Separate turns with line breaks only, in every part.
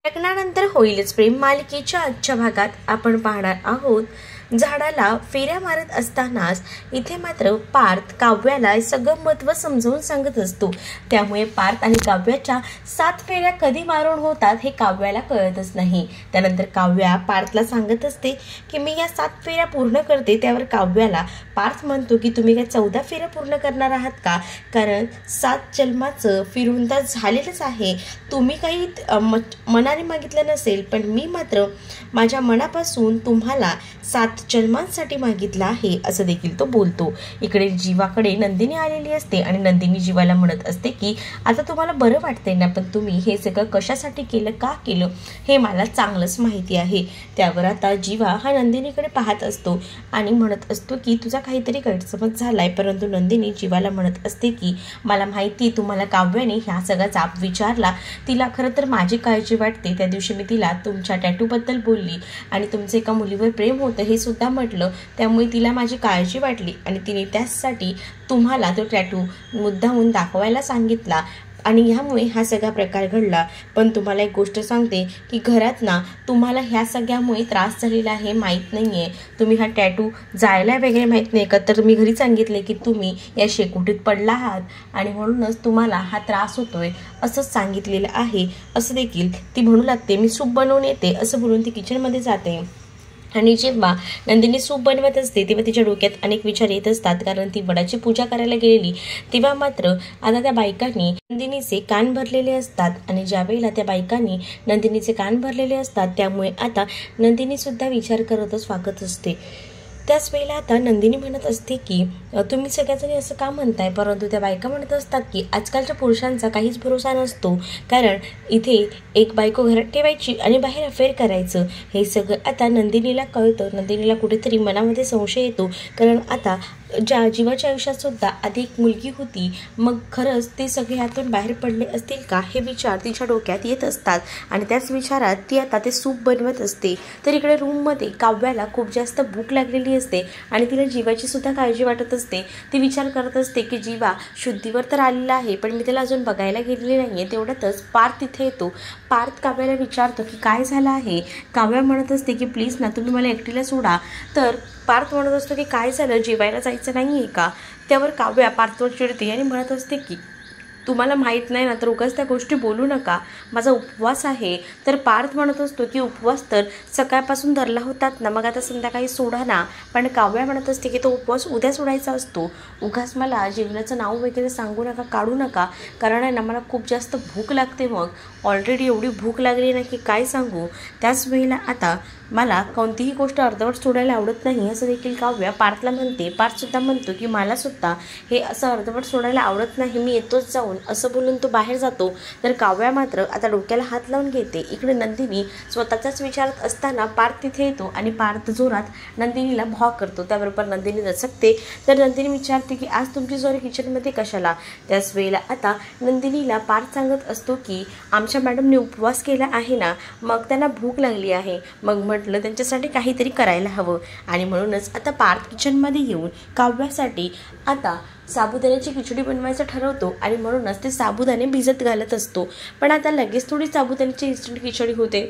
लग्नानंतर होईलच प्रेम मालिकेच्या आजच्या भागात आपण पाहणार आहोत झाडाला फेऱ्या मारत असतानाच इथे मात्र पार्थ काव्याला सगळं महत्त्व समजावून सांगत असतो। त्यामुळे पार्थ आणि काव्याच्या 7 फेऱ्या कधी मारून होतात हे काव्याला कळतच नाही। त्यानंतर काव्या पार्थला सांगत असते की मी या 7 फेऱ्या पूर्ण करते। त्यावर काव्याला पार्थ म्हणतो की तुम्ही काय 14 फेऱ्या पूर्ण करणार आहात का, कारण 7 जन्माचं फिरून तर झालेलंच आहे। तुम्ही काही मनाने मागितलं नसेल, पण मी मात्र माझ्या मनापासून तुम्हाला 7 जन्मांसाठी मागितला आहे असं देखील तो बोलतो। इकडे जीवाकडे नंदिनी आलेली असते आणि नंदिनी जीवाला म्हणत असते की आता तुम्हाला बरं वाटतंय ना, पण तुम्ही हे सगळं कशासाठी केलं, का केलं हे मला चांगलंच माहिती आहे। त्यावर आता जीवा हा नंदिनीकडे पाहत असतो आणि म्हणत असतो की तुझा काहीतरी गैरसमज झालाय। परंतु नंदिनी जीवाला म्हणत असते की मला माहिती तुम्हाला काव्याने ह्या सगळा जाब विचारला, तिला खरं तर माझी काळजी वाटते। त्या दिवशी मी तिला तुमच्या टॅटूबद्दल बोलली आणि तुमचे एका मुलीवर प्रेम होतं हे सुद्धा म्हटलं, त्यामुळे तिला माझी काळजी वाटली आणि तिने त्यासाठी तुम्हाला तो टॅटू मुद्दामून दाखवायला सांगितला आणि ह्यामुळे हा सगळा प्रकार घडला। पण तुम्हाला एक गोष्ट सांगते की घरात ना तुम्हाला ह्या सगळ्यामुळे त्रास झालेला आहे माहीत नाही आहे, तुम्ही हा टॅटू जायला वगैरे माहीत नाही का, तर मी घरी सांगितले की तुम्ही या शेकोटीत पडला आहात आणि म्हणूनच तुम्हाला हा त्रास होतोय असंच सांगितलेलं आहे असं देखील ती म्हणू लागते। मी सूप बनवून येते असं बोलून ती किचनमध्ये जाते आणि जेव्हा नंदिनी सूप बनवत असते तेव्हा तिच्या डोक्यात अनेक विचार येत असतात, कारण ती वडाची पूजा करायला गेलेली तेव्हा मात्र आता त्या बायकांनी नंदिनीचे कान भरलेले असतात आणि ज्यावेळेला त्या बायकांनी नंदिनीचे कान भरलेले असतात त्यामुळे आता नंदिनी सुद्धा विचार करतच वागत असते। त्याच वेळेला आता नंदिनी म्हणत असते की तुम्ही सगळ्याजणी असं का म्हणताय, परंतु त्या बायका म्हणत असतात की आजकालच्या पुरुषांचा काहीच भरोसा नसतो, कारण इथे एक बायको घरात ठेवायची आणि बाहेर अफेअर करायचं हे सगळं आता नंदिनीला कळतं। नंदिनीला कुठेतरी मनामध्ये संशय येतो, कारण आता ज्या जीवाच्या आयुष्यात सुद्धा आधी एक मुलगी होती, मग खरंच ते सगळे यातून बाहेर पडले असतील का हे विचार तिच्या डोक्यात येत असतात आणि त्याच विचारात ती आता ते सूप बनवत असते। तर इकडे रूममध्ये काव्याला खूप जास्त भूक लागलेली असते आणि तिला जीवाची सुद्धा काळजी वाटत असते। ती विचार करत असते की जीवा शुद्धीवर तर आलेला आहे, पण मी त्याला अजून बघायला गेलेली नाही आहे। तेवढ्यातच पार्थ तिथे येतो। पार्थ काव्याला विचारतो की काय झालं आहे। काव्या म्हणत असते की प्लीज ना तुम्ही मला एकटीला सोडा। तर पार्थ म्हणत असतो की काय झालं, जेवायला जायचं नाही आहे का। त्यावर काव्या पार्थवर चिडते आणि म्हणत असते की तुम्हाला माहीत नाही ना तर उगाच त्या गोष्टी बोलू नका, माझा उपवास आहे। तर पार्थ म्हणत असतो की उपवास तर सकाळपासून धरला होतात ना, मग आता संध्याकाळी सोडा ना। पण काव्या म्हणत असते की तो उपवास उद्या सोडायचा असतो, उगाच मला जेवणाचं नाव वगैरे सांगू नका, काढू नका, कारण आहे ना मला खूप जास्त भूक लागते। मग ऑलरेडी एवढी भूक लागली ना की काय सांगू। त्याच वेळेला आता मला कोणतीही गोष्ट अर्धवट सोडायला आवडत नाही असं देखील काव्या पार्थला म्हणते। पार्थसुद्धा म्हणतो की मला सुद्धा हे असं अर्धवट सोडायला आवडत नाही, मी येतोच जाऊन असं बोलून तो बाहेर जातो। तर काव्या मात्र आता डोक्याला हात लावून घेते। इकडे नंदिनी स्वतःचाच विचारत असताना पार्थ तिथे येतो आणि पार्थ जोरात नंदिनीला भॉ करतो। त्याबरोबर नंदिनी दचकते। तर नंदिनी विचारते की आज तुमची जोरी किचनमध्ये कशाला। त्याच वेळेला आता नंदिनीला पार्थ सांगत असतो की आमच्या मॅडमने उपवास केला आहे ना, मग त्यांना भूक लागली आहे, मग म्हटलं त्यांच्यासाठी काहीतरी करायला हवं आणि म्हणूनच आता पार्थ किचनमध्ये येऊन काव्यासाठी आता साबुदाण्याची खिचडी बनवायचं ठरवतो आणि म्हणूनच ते साबुदाणे भिजत घालत असतो। पण आता लगेच थोडी साबुदाण्याची इन्स्टंट खिचडी होते।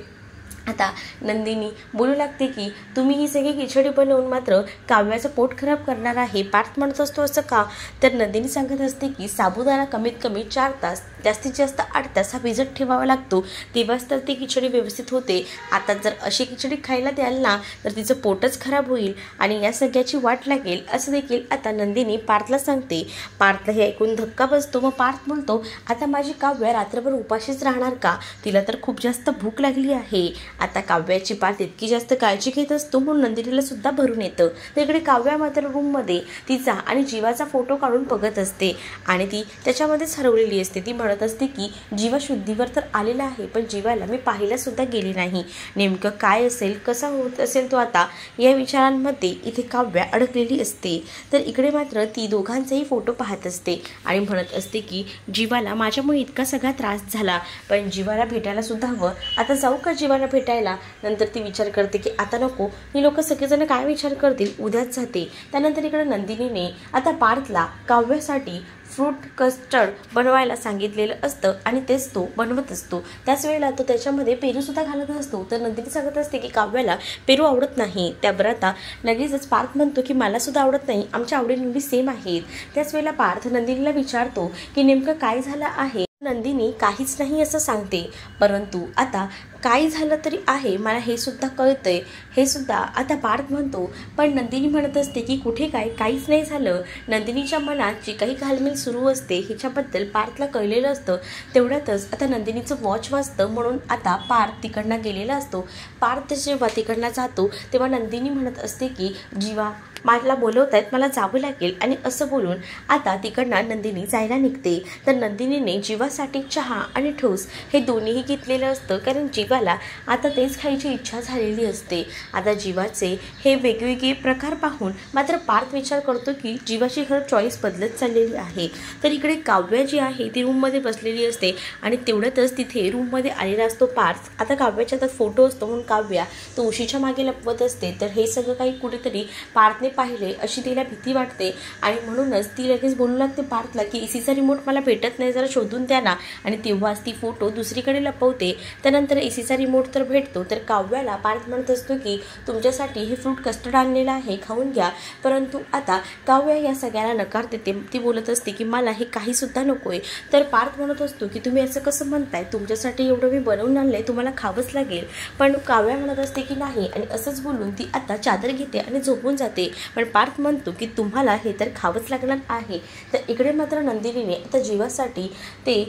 आता नंदिनी बोलू लागते की तुम्ही ही सगळी खिचडी बनवून मात्र काव्याचं पोट खराब करणार आहे। पार्थ म्हणत असतो असं का। तर नंदिनी सांगत असते की साबुदाणा कमीत कमी 4 तास जास्तीत जास्त 8 तास हा भिजत ठेवावा लागतो, तेव्हाच तर ती खिचडी व्यवस्थित होते। आता जर अशी खिचडी खायला द्याल ना तर तिचं पोटच खराब होईल आणि या सगळ्याची वाट लागेल असं देखील आता नंदिनी पार्थला सांगते। पार्थला हे ऐकून धक्का बसतो। मग पार्थ म्हणतो आता माझी काव्या रात्रभर उपाशीच राहणार का, तिला तर खूप जास्त भूक लागली आहे। आता काव्याची पार्थ इतकी जास्त काळजी घेत असतो म्हणून नंदिनीला सुद्धा भरून येतं। तिकडे काव्या मात्र रूममध्ये तिचा आणि जीवाचा फोटो काढून बघत असते आणि ती त्याच्यामध्येच हरवलेली असते। ती म्हणत असते की जीवा शुद्धीवर तर आलेला आहे, पण जीवाला मी पाहायला सुद्धा गेले नाही, नेमकं काय असेल, कसा होत असेल तो आता, या विचारांमध्ये इथे काव्या अडकलेली असते। तर इकडे मात्र ती दोघांचाही फोटो पाहत असते आणि म्हणत असते की जीवाला माझ्यामुळे इतका सगळा त्रास झाला, पण जीवाला भेटायला सुद्धा हवं। आता जाऊ का जीवाला भेट भेटायला. नंतर ती विचार करते की आता नको, ही लोक सगळेजण काय विचार करतील, उद्याच जाते. त्यानंतर इकडे नंदिनीने आता पार्थला काव्यासाठी फ्रूट कस्टर्ड बनवायला सांगितलेलं असतं आणि तेच तो बनवत असतो. त्याच वेळेला तो त्याच्यामध्ये पेरूसुद्धा घालत असतो. तर नंदिनी सांगत असते की काव्याला पेरू आवडत नाही. त्यावर आता लगेचच पार्थ म्हणतो की मला सुद्धा आवडत नाही, आमच्या आवडीनिवडी सेम आहेत. त्याच वेळेला पार्थ नंदिनीला विचारतो की नेमकं काय झालं आहे. नंदिनी काहीच नाही असं सांगते, परंतु आता काय झालं तरी आहे मला हे सुद्धा कळतंय, हे सुद्धा आता पार्थ म्हणतो. पण नंदिनी म्हणत असते की कुठे काय, काहीच नाही झालं. नंदिनीच्या मनात जी काही घालमेल सुरू असते ह्याच्याबद्दल पार्थला कळलेलं असतं. तेवढ्यातच आता नंदिनीचं वॉच वाजतं, म्हणून आता पार्थ तिकडनं गेलेला असतो. पार्थ जेव्हा तिकडनं जातो तेव्हा नंदिनी म्हणत असते की जीवा मला बोलवत आहेत, मला जावं लागेल. आणि असं बोलून आता तिकडनं नंदिनी जायला निघते. तर नंदिनीने जीवासाठी चहा आणि ठोस हे दोन्हीही घेतलेलं असतं, कारण जीवाला आता तेच खायची इच्छा झालेली असते. आता जीवाचे हे वेगवेगळे प्रकार पाहून मात्र पार्थ विचार करतो की जीवाची खरं चॉईस बदलत चाललेली आहे. तर इकडे काव्या जी आहे ती रूममध्ये बसलेली असते आणि तेवढ्यातच तिथे रूममध्ये आलेला असतो पार्थ. आता काव्याच्या हातात फोटो असतो म्हणून काव्या तो उशीच्या मागे लपवत असते. तर हे सगळं काही कुठेतरी पार्थने पाहिले अशी तिला भीती वाटते आणि म्हणूनच ती लगेच बोलू लागते पार्थला की एसीचा रिमोट मला भेटत नाही, जरा शोधून द्या ना. आणि तेव्हाच ती फोटो दुसरीकडे लपवते. त्यानंतर एसीचा रिमोट तर भेटतो. तर काव्याला पार्थ म्हणत असतो की तुमच्यासाठी हे फ्रूट कस्टर्ड आणलेलं आहे, खाऊन घ्या. परंतु आता काव्या या सगळ्याला नकार देते. ती बोलत असते की मला हे काही सुद्धा नकोय. तर पार्थ म्हणत असतो की तुम्ही असं कसं म्हणताय, तुमच्यासाठी एवढं मी बनवून आणलंय, तुम्हाला खावंच लागेल. पण काव्या म्हणत असते की नाही, आणि असंच बोलून ती आता चादर घेते आणि झोपून जाते. पण पार्थ म्हणतो की तुम्हाला हे तर खावंच लागणार आहे. तर इकडे मात्र नंदिनीने आता जीवासाठी ते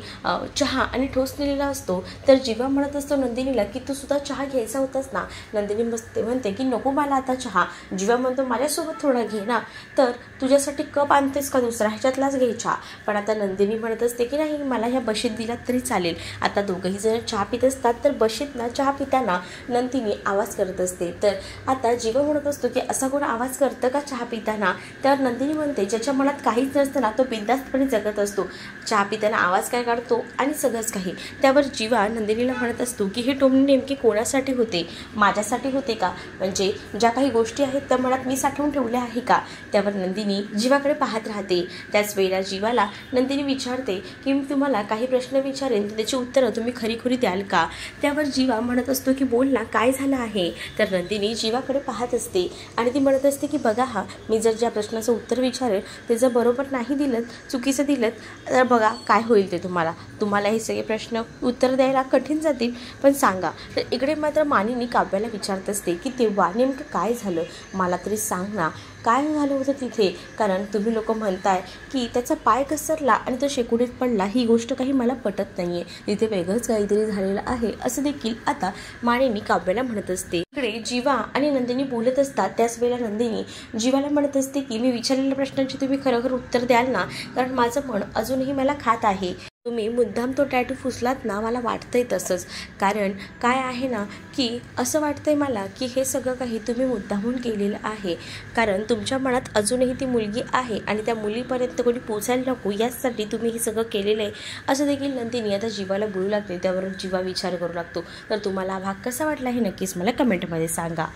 चहा आणि ठोस नेलेला असतो. तर जीवा म्हणत असतो नंदिनीला की तू सुद्धा चहा घ्यायचा होतास ना. नंदिनी म्हणते की नको मला आता चहा. जीवा म्हणतो माझ्यासोबत थोडा घे ना. तर तुझ्यासाठी कप आणतेस का दुसरा, ह्याच्यातलाच घे चहा. पण आता नंदिनी म्हणत असते की नाही, मला ह्या बशीत दिलात तरी चालेल. आता दोघंही जण चहा पित असतात. तर बशीत ना चहा पिताना नंदिनी आवाज करत असते. तर आता जीवा म्हणत असतो की असा कोण आवाज करतं का चहा पिताना. तर नंदिनी म्हणते ज्याच्या मनात काहीच नसतं ना तो बिनधास्तपणे जगत असतो, चहा पिताना आवाज काय काढतो आणि सगळंच काही. त्यावर जीवा नंदिनीला म्हणत असतो की हे टोमणे नेमके कोणासाठी होते, माझ्यासाठी होते का, म्हणजे ज्या काही गोष्टी आहेत त्या मनात मी साठवून ठेवल्या आहे का. त्यावर नंदिनी जीवाकडे पाहत राहते. त्याच वेळेला जीवाला नंदिनी विचारते की मी तुम्हाला काही प्रश्न विचारेन, त्याची उत्तरं तुम्ही खरीखुरी द्याल का. त्यावर जीवा म्हणत असतो की बोल ना, काय झालं आहे. तर नंदिनी जीवाकडे पाहत असते आणि ती म्हणत असते की बघा हा, मी जर ज्या प्रश्नाचं उत्तर विचारेल ते जर बरोबर नाही दिलं, चुकीचं दिलं, तर बघा काय होईल ते तुम्हाला हे सगळे प्रश्न उत्तर द्यायला कठीण जातील. पण सांगा. तर इकडे मात्र मानिनी काव्याला विचारत असते की तेव्हा नेमकं काय झालं, मला तरी सांग ना, काय झालं होतं तिथे. कारण तुम्ही लोक म्हणताय की त्याचा पाय घसरला आणि तो शेकोटीत पडला, ही गोष्ट काही मला पटत नाहीये, तिथे वेगळंच काहीतरी झालेलं आहे असं देखील आता मानिनी काव्याला म्हणत असते. इकडे जीवा आणि नंदिनी बोलत असतात. त्याच वेळेला नंदिनी जीवाला म्हणत असते की मी विचारलेल्या प्रश्नांची तुम्ही खरोखर उत्तर द्याल ना, कारण माझं मन अजूनही मला खात आहे. तुम्ही मुद्दाम तो टॅटू फुसलात ना, मला वाटतंय तसंच. कारण काय आहे ना की असं वाटतंय मला की हे सगळं काही तुम्ही मुद्दामून केलेलं आहे, कारण तुमच्या मनात अजूनही ती मुलगी आहे आणि त्या मुलीपर्यंत कोणी पोचायला नको यासाठी तुम्ही हे सगळं केलेलं आहे असं देखील नंदिनी आता जीवाला बोलू लागते. त्यावर जीवा विचार करू लागतो. तर तुम्हाला हा भाग कसा वाटला हे नक्कीच मला कमेंटमध्ये सांगा.